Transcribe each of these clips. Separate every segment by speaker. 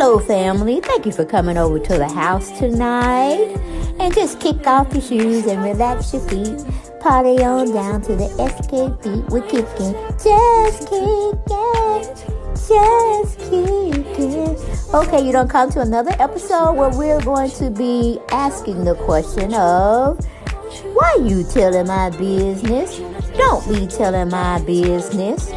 Speaker 1: Hello, family. Thank you for coming over to the house tonight. And just kick off your shoes and relax your feet. Party on down to the Xscape beat. We're kicking. Just kicking. Just kicking. Okay, you don't come to another episode where we're going to be asking the question of, why you telling my business? Don't be telling my business.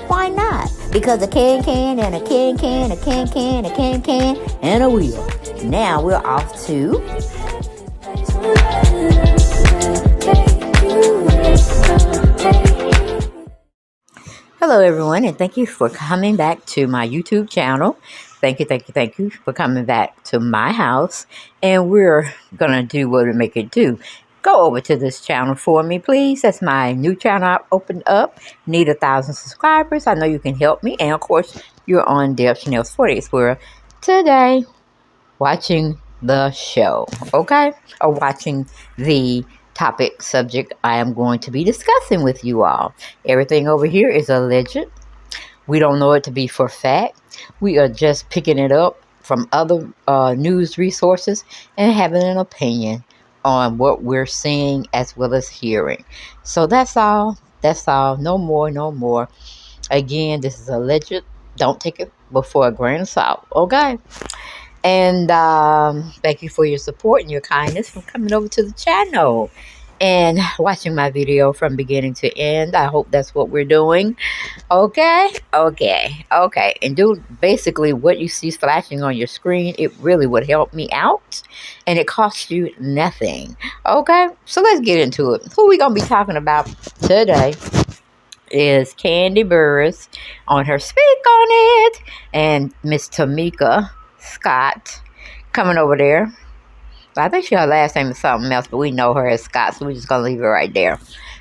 Speaker 1: Why not? Because a can and a can, a can, and a wheel. Now we're off to... Hello, everyone, and thank you for coming back to my YouTube channel. Thank you for coming back to my house. And we're going to do what we make it do. Go over to this channel for me, please. That's my new channel I opened up. Need 1,000 subscribers. I know you can help me. And, of course, you're on Deb Chanel's 48 Square today watching the show, okay? Or watching the topic subject I am going to be discussing with you all. Everything over here is alleged. We don't know it to be for fact. We are just picking it up from other news resources and having an opinion on what we're seeing as well as hearing. So that's all. That's all. No more. Again, this is alleged. Don't take it before a grain of salt, okay? And thank you for your support and your kindness for coming over to the channel and watching my video from beginning to end. I hope that's what we're doing. Okay. And do basically what you see flashing on your screen. It really would help me out. And it costs you nothing. Okay. So let's get into it. Who we going to be talking about today is Kandi Burruss on her Speak on It. And Miss Tamika Scott coming over there. I think her last name is something else, but we know her as Scott, so we're just going to leave it right there.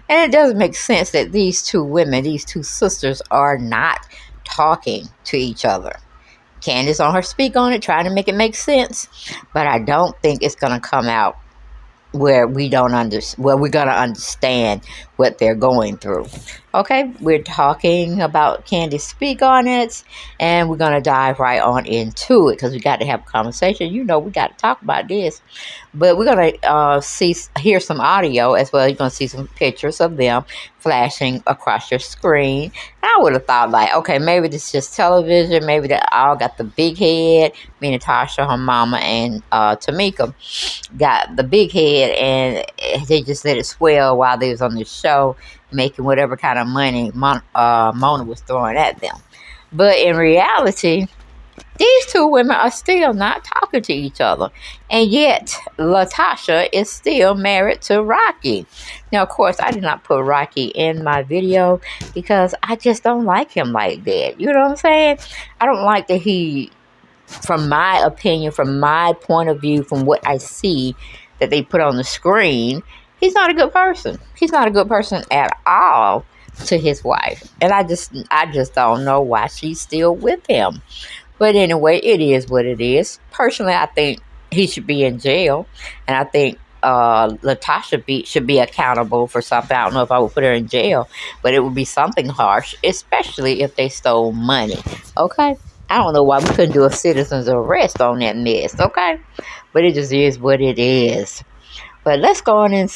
Speaker 1: And it doesn't make sense that these two women, these two sisters, are not talking to each other. Candace on her Speak on It, trying to make it make sense, but I don't think it's going to come out where we're going to understand what they're going through. Okay, we're talking about Kandi Speak on It, and we're going to dive right on into it because we got to have a conversation. You know, we got to talk about this. But we're going to hear some audio as well. You're going to see some pictures of them flashing across your screen. And I would have thought, like, okay, maybe this is just television. Maybe they all got the big head. Me, Latosha, her mama, and Tamika got the big head, and they just let it swell while they was on the show, making whatever kind of money Mona was throwing at them. But in reality, these two women are still not talking to each other. And yet, Latosha is still married to Rocky. Now, of course, I did not put Rocky in my video because I just don't like him like that. You know what I'm saying? I don't like that he, from my opinion, from my point of view, from what I see that they put on the screen, he's not a good person. He's not a good person at all to his wife. And I just don't know why she's still with him. But anyway, it is what it is. Personally, I think he should be in jail. And I think Latosha should be accountable for something. I don't know if I would put her in jail, but it would be something harsh, especially if they stole money. Okay? I don't know why we couldn't do a citizen's arrest on that mess. Okay? But it just is what it is. But let's go on and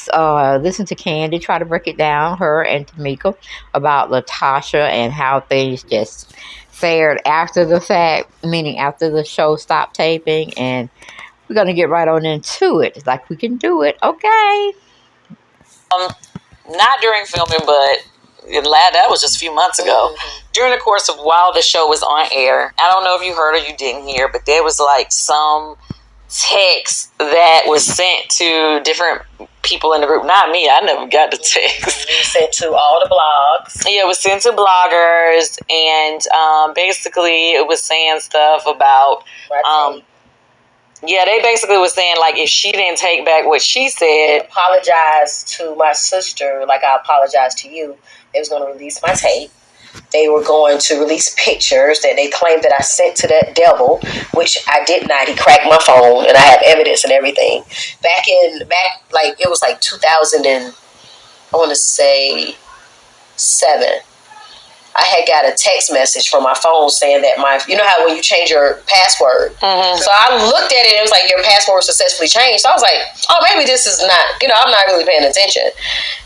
Speaker 1: listen to Kandi try to break it down, her and Tamika, about Latosha and how things just fared after the fact, meaning after the show stopped taping. And we're going to get right on into it. It's like we can do it. Okay.
Speaker 2: Not during filming, but that was just a few months ago. During the course of while the show was on air, I don't know if you heard or you didn't hear, but there was like some text that was sent to different people in the group. Not me. I never got the text.
Speaker 3: You sent to all the blogs.
Speaker 2: Yeah, it was sent to bloggers, and basically it was saying stuff about they basically was saying, like, if she didn't take back what she said,
Speaker 3: apologize to my sister like I apologized to you. They was going to release my tape. They were going to release pictures that they claimed that I sent to that devil, which I did not. He cracked my phone, and I have evidence and everything. Back it was like 2000 and I want to say 7. I had got a text message from my phone saying that you know how when you change your password? Mm-hmm. So I looked at it and it was like, your password was successfully changed. So I was like, oh, maybe this is not, I'm not really paying attention.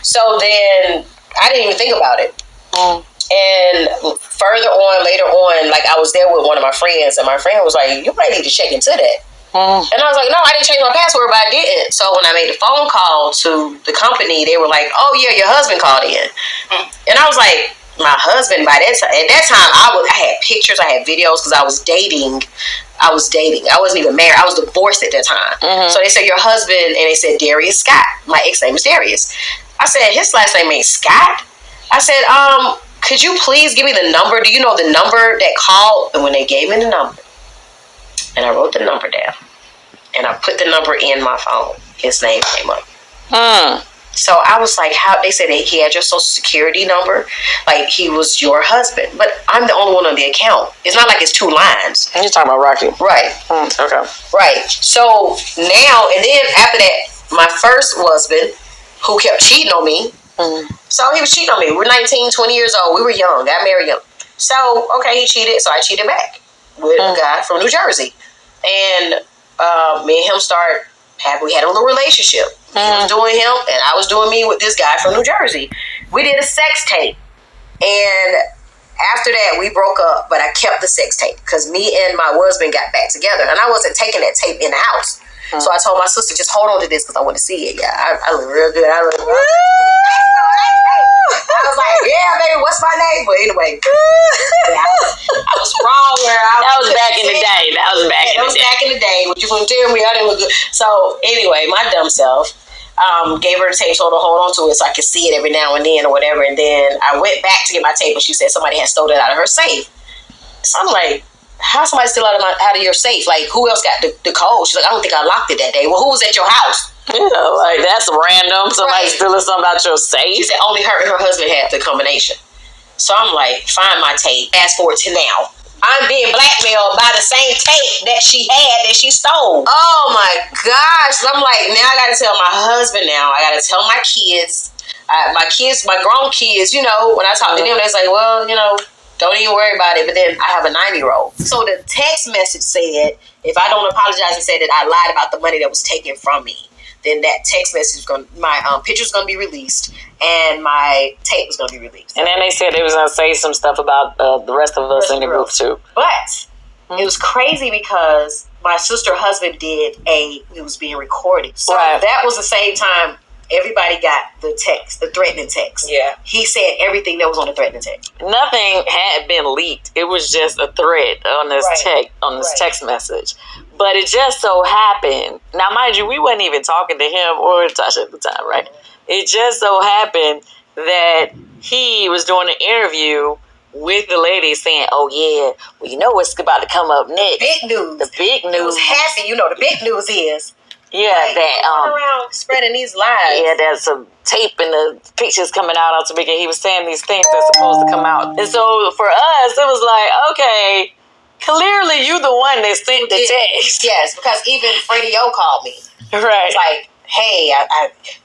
Speaker 3: So then I didn't even think about it. Mm. And later on, like I was there with one of my friends and my friend was like, you might need to check into that. Mm. And I was like, no, I didn't change my password, but I didn't. So when I made a phone call to the company, they were like, oh yeah, your husband called in. Mm. And I was like, my husband, at that time, I had pictures, I had videos because I was dating. I wasn't even married. I was divorced at that time. Mm-hmm. So they said, your husband, and they said Darius Scott. My ex name is Darius. I said, his last name ain't Scott. I said, could you please give me the number? Do you know the number that called? And when they gave me the number, and I wrote the number down, and I put the number in my phone, his name came up. So I was like, how? They said that he had your social security number, like he was your husband, but I'm the only one on the account. It's not like it's two lines.
Speaker 2: You're talking about Rocky,
Speaker 3: right?
Speaker 2: Okay,
Speaker 3: right. So now and then after that, my first husband, who kept cheating on me. So he was cheating on me. We're 19, 20 years old. We were young. Got married young. So okay, he cheated. So I cheated back with a guy from New Jersey, and me and him we had a little relationship. He was doing him, and I was doing me with this guy from New Jersey. We did a sex tape, and after that, we broke up. But I kept the sex tape because me and my husband got back together, and I wasn't taking that tape in the house. So I told my sister, just hold on to this because I want to see it. Yeah, I look real good. I was like, yeah, baby, what's my name? But anyway, I was wrong where
Speaker 2: that was back in the day. That was back
Speaker 3: in the day. What you gonna tell me? I didn't look good. So anyway, my dumb self gave her the tape so to hold on to it so I could see it every now and then or whatever. And then I went back to get my tape and she said somebody had stolen it out of her safe. So I'm like, how somebody steal out of your safe? Like, who else got the code? She's like, I don't think I locked it that day. Well, who was at your house?
Speaker 2: Yeah, like that's random. Somebody stealing something out your safe.
Speaker 3: She said only her and her husband had the combination. So I'm like, find my tape. Fast forward to now. I'm being blackmailed by the same tape that she had that she stole. Oh my gosh. I'm like, now I got to tell my husband now. I got to tell my kids. My grown kids, when I talk to them, they're like, well, don't even worry about it. But then I have a 9-year-old. So the text message said, if I don't apologize and say that I lied about the money that was taken from me, then that text message my picture's going to be released and my tape is going to be released.
Speaker 2: And then they said they was going to say some stuff about the rest of us in the group too.
Speaker 3: But it was crazy because my sister's husband it was being recorded. So that was the same time everybody got the text, the threatening text. Yeah. He said everything that was on the threatening text.
Speaker 2: Nothing had been leaked. It was just a thread on this text message. But it just so happened. Now, mind you, we wasn't even talking to him or Tasha at the time, right? It just so happened that he was doing an interview with the lady saying, oh, yeah, well, you know what's about to come up next.
Speaker 3: Big news.
Speaker 2: The big news.
Speaker 3: He was happy. The big news is.
Speaker 2: Yeah, that
Speaker 3: around spreading these lies.
Speaker 2: Yeah, there's some tape and the pictures coming out on Tamika. He was saying these things that's supposed to come out. And so for us, it was like, okay, clearly you the one that sent the text.
Speaker 3: Yes, because even Freddie O called me.
Speaker 2: Right.
Speaker 3: It's like, hey,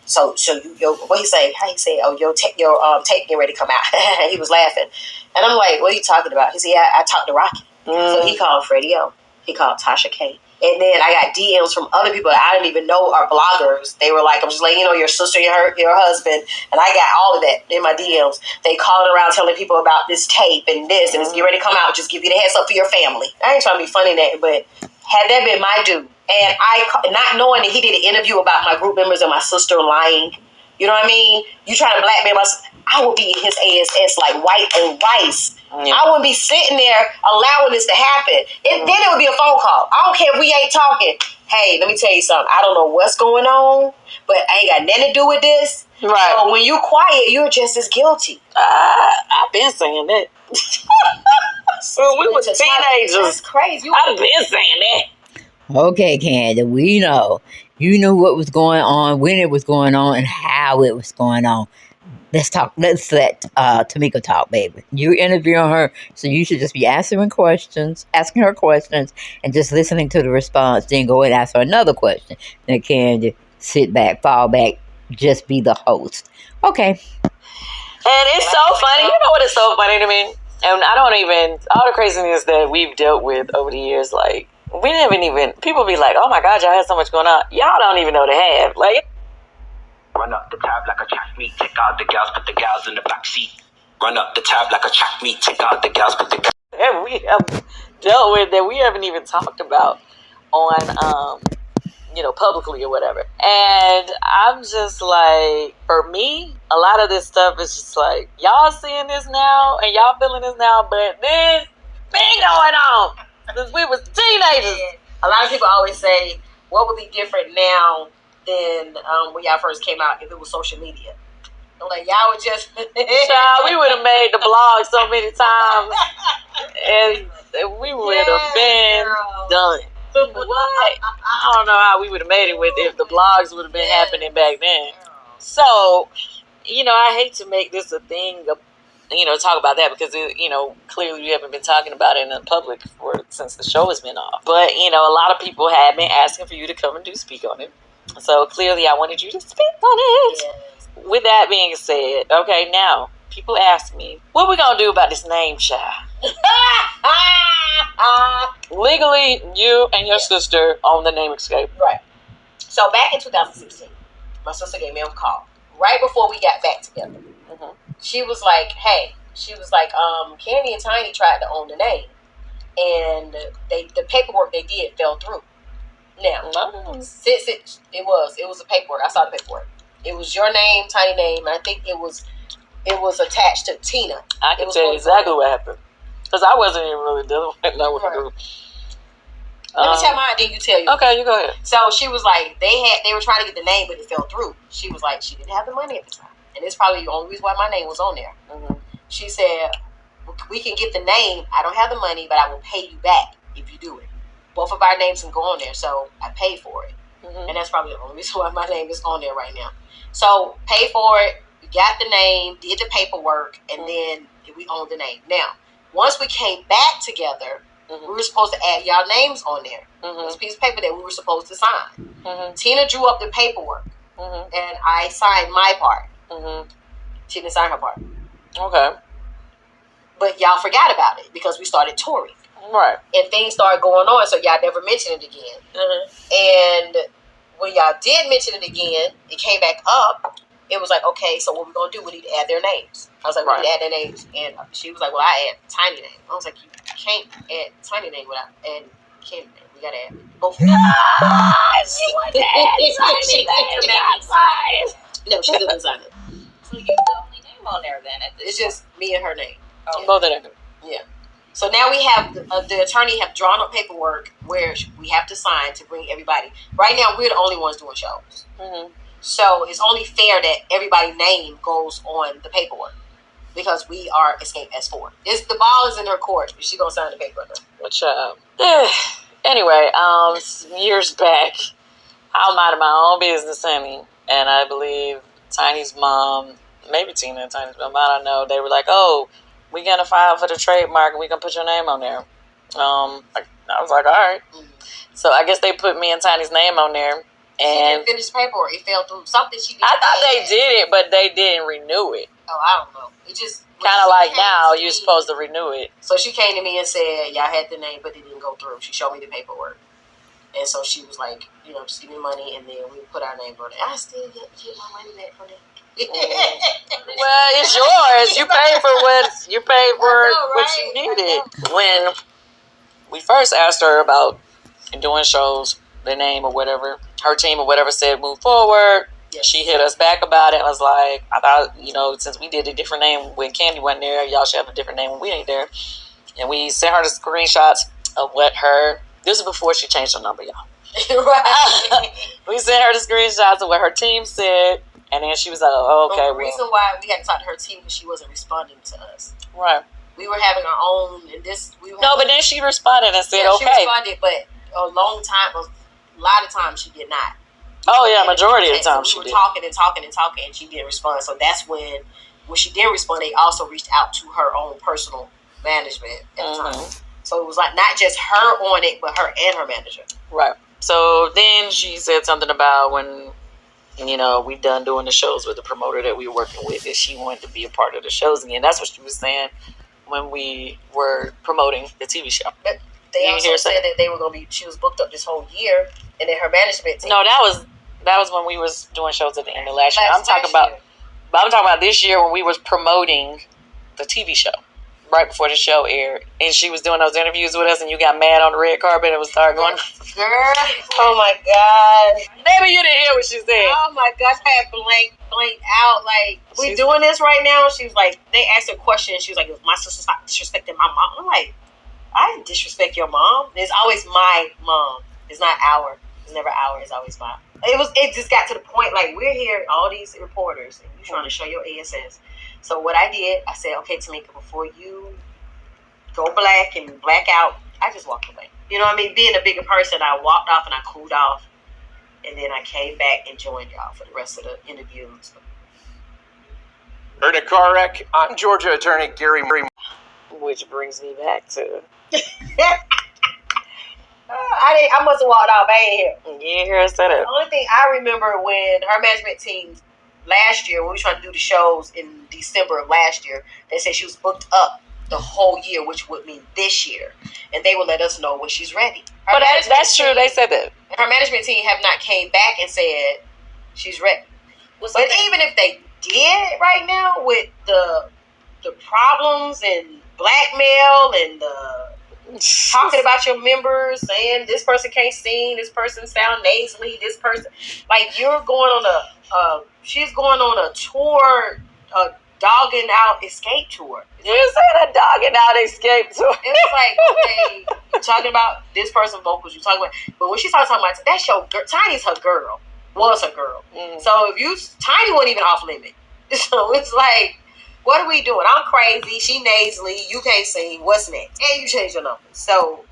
Speaker 3: so what he say? How he say? Oh, your tape getting ready to come out. He was laughing, and I'm like, what are you talking about? He said, yeah, I talked to Rocky. So he called Freddie O. He called Tasha K. And then I got DMs from other people that I didn't even know are bloggers. They were like, I'm just letting you know your sister, your husband. And I got all of that in my DMs. They calling around telling people about this tape and this. And it's getting ready to come out. Just give you the heads up for your family. I ain't trying to be funny that, but had that been my dude. And not knowing that he did an interview about my group members and my sister lying. You know what I mean? You trying to blackmail my sister. I would be in his ass like white and rice. Yeah. I wouldn't be sitting there allowing this to happen. Then it would be a phone call. I don't care if we ain't talking. Hey, let me tell you something. I don't know what's going on, but I ain't got nothing to do with this. Right. So when you quiet, you're just as guilty.
Speaker 2: I've been saying that. So we were teenagers.
Speaker 3: That's crazy.
Speaker 2: I've been saying that.
Speaker 1: Okay, Kandi, we know. You knew what was going on, when it was going on, and how it was going on. Let's talk. Let's let Tamika talk, baby. You're interviewing her, so you should just be asking her questions, and just listening to the response. Then go and ask her another question. Then Kandi, sit back, fall back, just be the host. Okay.
Speaker 2: And it's so funny. You know what is so funny to me? And I don't even, all the craziness that we've dealt with over the years, like, we haven't even, people be like, oh my God, y'all had so much going on. Y'all don't even know they have. Like,
Speaker 4: run up the tab like a track meet, take out the gals, put the gals in the back seat. Run up the tab like a track meet, take out the gals, put the gals.
Speaker 2: and we have dealt with that we haven't even talked about on, publicly or whatever. And I'm just like, for me, a lot of this stuff is just like, y'all seeing this now and y'all feeling this now, but this been going on since we was teenagers.
Speaker 3: A lot of people always say, what would be different now than when y'all first came out if it was social media? I'm like, y'all would just...
Speaker 2: Child, we would have made the blog so many times and we would have been done. What? I don't know how we would have made it with if the blogs would have been happening back then. So, I hate to make this a thing of, talk about that because, clearly we haven't been talking about it in the public since the show has been off. But, a lot of people have been asking for you to come and speak on it. So clearly I wanted you to speak on it. Yes. With that being said, okay, now people ask me, what we gonna do about this name, child? Legally, you and your sister own the name Xscape.
Speaker 3: Right. So back in 2016, my sister gave me a call right before we got back together. Mm-hmm. She was like, Kandi and Tiny tried to own the name, and the paperwork they did fell through. Now, since it was a paperwork, I saw the paperwork. It was your name, Tiny name, and I think it was attached to Tina.
Speaker 2: I can tell you exactly what happened. Because I wasn't even really dealing with that. Right.
Speaker 3: Let me tell mine, then you tell you.
Speaker 2: Okay, you go ahead.
Speaker 3: So she was like, they were trying to get the name, but it fell through. She was like, she didn't have the money at the time. And it's probably the only reason why my name was on there. Mm-hmm. She said, we can get the name. I don't have the money, but I will pay you back if you do it. Both of our names can go on there, so I paid for it. Mm-hmm. And that's probably the only reason why my name is on there right now. So pay for it, we got the name, did the paperwork, and then we owned the name. Now, once we came back together, we were supposed to add y'all names on there. Mm-hmm. This piece of paper that we were supposed to sign. Mm-hmm. Tina drew up the paperwork, and I signed my part. Mm-hmm. She didn't sign her part.
Speaker 2: Okay.
Speaker 3: But y'all forgot about it because we started touring.
Speaker 2: Right.
Speaker 3: And things started going on, so y'all never mentioned it again. Mm-hmm. And when y'all did mention it again, it came back up. It was like, okay, so what we're going to do, we need to add their names. I was like, we need to add their names. And she was like, well, I add Tiny name. I was like, you can't add Tiny name without adding Kandi name. We got to add both of them.
Speaker 2: She wanted to add Tiny name, not mine.
Speaker 3: No, she doesn't sign it.
Speaker 5: So you're the only name on there then?
Speaker 3: It's just me and her name.
Speaker 2: Oh, both of them.
Speaker 3: Yeah. So now we have the attorney have drawn up paperwork where we have to sign to bring everybody. Right now, we're the only ones doing shows. Mm-hmm. So it's only fair that everybody's name goes on the paperwork because we are Xscape S4. The ball is in her court. She's going to sign the paper.
Speaker 2: Which, anyway, years back, I minded my own business, honey. And I believe Tiny's mom, maybe Tina and Tiny's mom, I don't know. They were like, oh, we're going to file for the trademark and we're going to put your name on there. I was like, all right. Mm-hmm. So I guess they put me and Tiny's name on there. And
Speaker 3: she didn't finish paperwork. It fell through. Something she did.
Speaker 2: I thought they did it, but they didn't renew it.
Speaker 3: Oh, I don't know. It just
Speaker 2: kind of like now you're supposed to renew it.
Speaker 3: So she came to me and said, y'all had the name, but it didn't go through. She showed me the paperwork. And so she was like, just give me money and then we put our name on it. I still get my money back for that.
Speaker 2: Well, it's yours. You paid for what you needed. When we first asked her about doing shows, the name or whatever, her team or whatever said move forward. Yes. She hit us back about it and was like, I thought, since we did a different name when Kandi wasn't there, y'all should have a different name when we ain't there. And we sent her the screenshots of what this is before she changed her number, y'all. Right. We sent her the screenshots of what her team said. And then she was like, oh, okay.
Speaker 3: The reason why we had to talk to her team because she wasn't responding to us.
Speaker 2: Right.
Speaker 3: We were having our own, and
Speaker 2: but then she responded and said, okay.
Speaker 3: She responded, but a lot of times she did not.
Speaker 2: Oh, yeah, majority of the time she did.
Speaker 3: We were talking, and she didn't respond. So that's when she did respond, they also reached out to her own personal management at the time. So it was like not just her on it, but her and her manager.
Speaker 2: Right. So then she said something about when you know, we done doing the shows with the promoter that we were working with, and she wanted to be a part of the shows again. That's what she was saying when we were promoting the TV show.
Speaker 3: But they also said that they were going to be. She was booked up this whole year, and then her management team.
Speaker 2: No, that was when we was doing shows at the end of last year. I'm talking about this year when we was promoting the TV show right before the show aired, and she was doing those interviews with us, and you got mad on the red carpet and was started going,
Speaker 3: girl, oh my god,
Speaker 2: maybe you didn't hear what she said.
Speaker 3: Oh my gosh, I had blanked out. Like, we doing this right now? She was like, they asked her a question. She was like, my sister stopped disrespecting my mom. I'm like, I didn't disrespect your mom. It's always my mom. It's not our. It's never our. It's always mine. It just got to the point, like, we're here, all these reporters, and you trying to show your ASS. So what I did, I said, okay, Tamika, before you go black and black out, I just walked away. You know what I mean? Being a bigger person, I walked off and I cooled off. And then I came back and joined y'all for the rest of the interviews.
Speaker 6: Heard a car wreck? I'm Georgia attorney Gary Murray.
Speaker 2: Which brings me back to...
Speaker 3: I must have walked off. I ain't here.
Speaker 2: You didn't hear us say that.
Speaker 3: The only thing I remember when her management team last year, when we were trying to do the shows in December of last year, they said she was booked up the whole year, which would mean this year. And they would let us know when she's ready.
Speaker 2: But that's true. They said that.
Speaker 3: Her management team have not came back and said she's ready. But even if they did right now with the problems and blackmail and talking about your members, saying this person can't sing, this person sound nasally, this person, like, you're going on she's going on a tour, a dogging out Xscape tour.
Speaker 2: You said a dogging out Xscape tour.
Speaker 3: It's like, okay, you're talking about this person's vocals, you're talking about, but when she started talking about, that's your girl, Tiny's her girl, was her girl. Mm-hmm. So if Tiny wasn't even off limit. So it's like, what are we doing? I'm crazy, she nasally, you can't sing, what's next? And you change your number. So,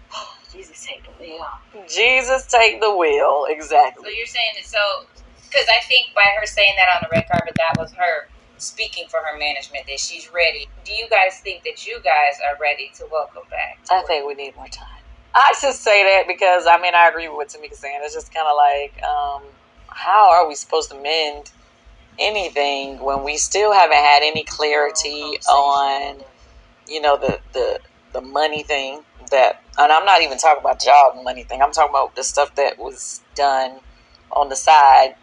Speaker 3: Jesus take the wheel.
Speaker 2: Jesus take the wheel, exactly.
Speaker 5: So you're saying that, because I think by her saying that on the red carpet, that was her speaking for her management, that she's ready. Do you guys think that you guys are ready to welcome back?
Speaker 2: I think we need more time. I just say that because, I mean, I agree with what Tamika's saying. It's just kind of like, how are we supposed to mend anything when we still haven't had any clarity on, you know, the money thing that, and I'm not even talking about the job money thing. I'm talking about the stuff that was done on the side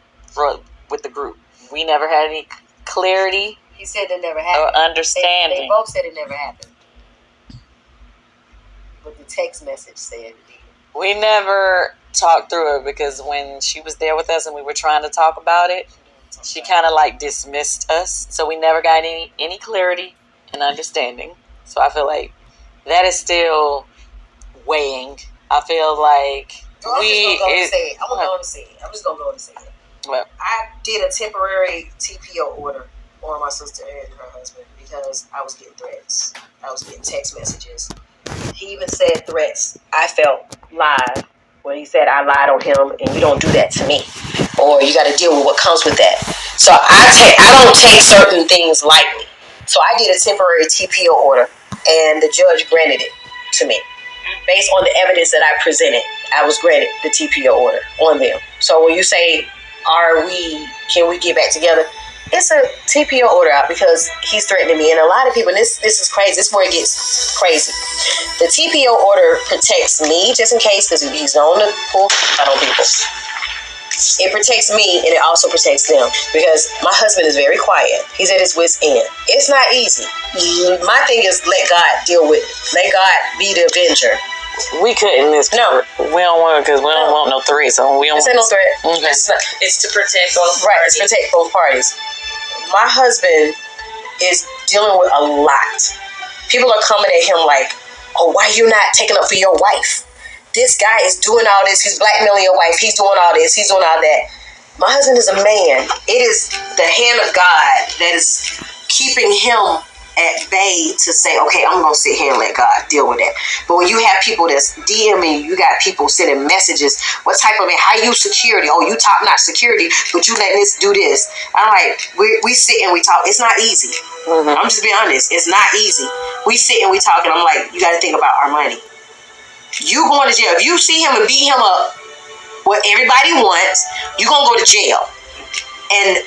Speaker 2: with the group. We never had any clarity.
Speaker 3: He said it never happened.
Speaker 2: Or understanding.
Speaker 3: They both said it never happened. But the text message said it did.
Speaker 2: We never talked through it because when she was there with us and we were trying to talk about it, she kind of like dismissed us. So we never got any clarity and understanding. So I feel like that is still weighing. I feel like
Speaker 3: I'm just gonna go and say it.
Speaker 2: Well,
Speaker 3: I did a temporary TPO order on my sister and her husband because I was getting threats. I was getting text messages. He even said threats. I felt lied when he said I lied on him and you don't do that to me, or you got to deal with what comes with that. So I don't take certain things lightly. So I did a temporary TPO order and the judge granted it to me. Based on the evidence that I presented, I was granted the TPO order on them. So when you say, can we get back together? It's a TPO order out because he's threatening me. And a lot of people, this is crazy. This is where it gets crazy. The TPO order protects me just in case, because he's known to pull out on people. It protects me and it also protects them because my husband is very quiet. He's at his wit's end. It's not easy. My thing is let God deal with it. Let God be the avenger.
Speaker 2: We couldn't. No, we don't want because we don't want no threat. So we don't.
Speaker 3: It's no threat.
Speaker 2: Okay.
Speaker 3: It's to protect both parties. Right. It's to protect both parties. My husband is dealing with a lot. People are coming at him like, "Oh, why you not taking up for your wife? This guy is doing all this. He's blackmailing your wife. He's doing all this. He's doing all that." My husband is a man. It is the hand of God that is keeping him at bay to say, okay, I'm going to sit here and let God deal with that. But when you have people that's DMing, you got people sending messages, what type of man, how you security? Oh, you top-notch security, but you letting this do this. I'm like, we sit and we talk. It's not easy. Mm-hmm. I'm just being honest. It's not easy. We sit and we talk and I'm like, you got to think about our money. You going to jail. If you see him and beat him up, what everybody wants, you going to go to jail. And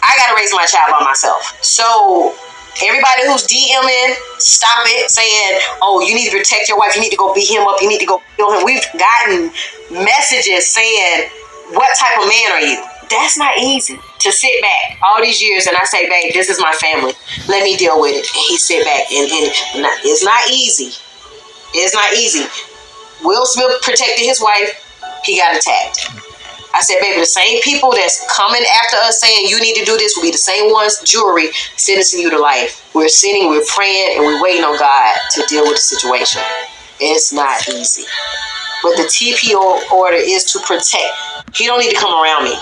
Speaker 3: I got to raise my child by myself. So everybody who's DMing, stop it, saying, oh, you need to protect your wife. You need to go beat him up. You need to go kill him. We've gotten messages saying, what type of man are you? That's not easy to sit back all these years and I say, babe, this is my family. Let me deal with it. And he sit back and it's not easy. It's not easy. Will Smith protected his wife. He got attacked. I said, baby, the same people that's coming after us saying you need to do this will be the same ones, jury, sentencing you to life. We're sitting, we're praying, and we're waiting on God to deal with the situation. It's not easy. But the TPO order is to protect. He don't need to come around me.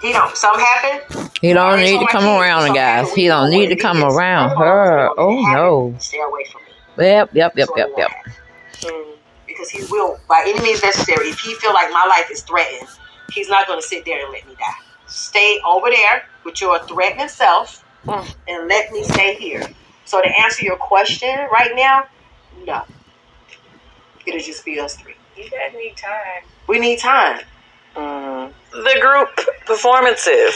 Speaker 3: He don't. Something happened?
Speaker 1: He don't need to come around her, guys. He don't need to come around her. Oh, no.
Speaker 3: Stay away from me.
Speaker 1: Yep.
Speaker 3: Because he will, by any means necessary, if he feel like my life is threatened, he's not going to sit there and let me die. Stay over there with your threatening self and let me stay here. So to answer your question right now, no. It'll just be us three.
Speaker 2: You guys need time.
Speaker 3: We need time.
Speaker 2: The group performances.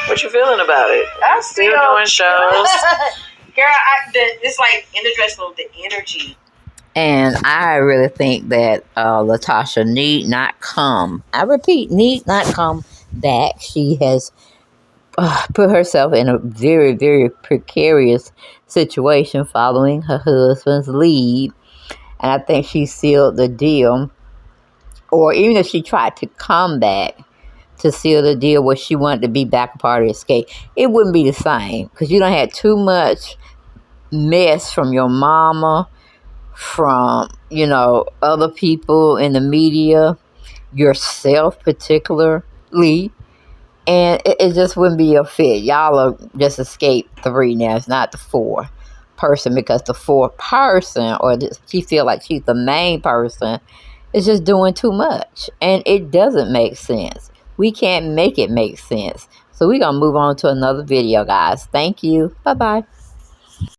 Speaker 2: What you feeling about it?
Speaker 3: I'm
Speaker 2: Still doing shows?
Speaker 3: Girl, it's like in the dress room, the energy.
Speaker 1: And I really think that Latosha need not come. I repeat, need not come back. She has put herself in a very, very precarious situation following her husband's leave. And I think she sealed the deal. Or even if she tried to come back to seal the deal where she wanted to be back a part of Xscape, it wouldn't be the same. Because you don't have too much mess from your mama, from, other people in the media, yourself particularly. And it just wouldn't be a fit. Y'all are just Xscape 3 now. It's not the 4 person, because the 4 person, or she feel like she's the main person, is just doing too much. And it doesn't make sense. We can't make it make sense. So we're going to move on to another video, guys. Thank you. Bye-bye.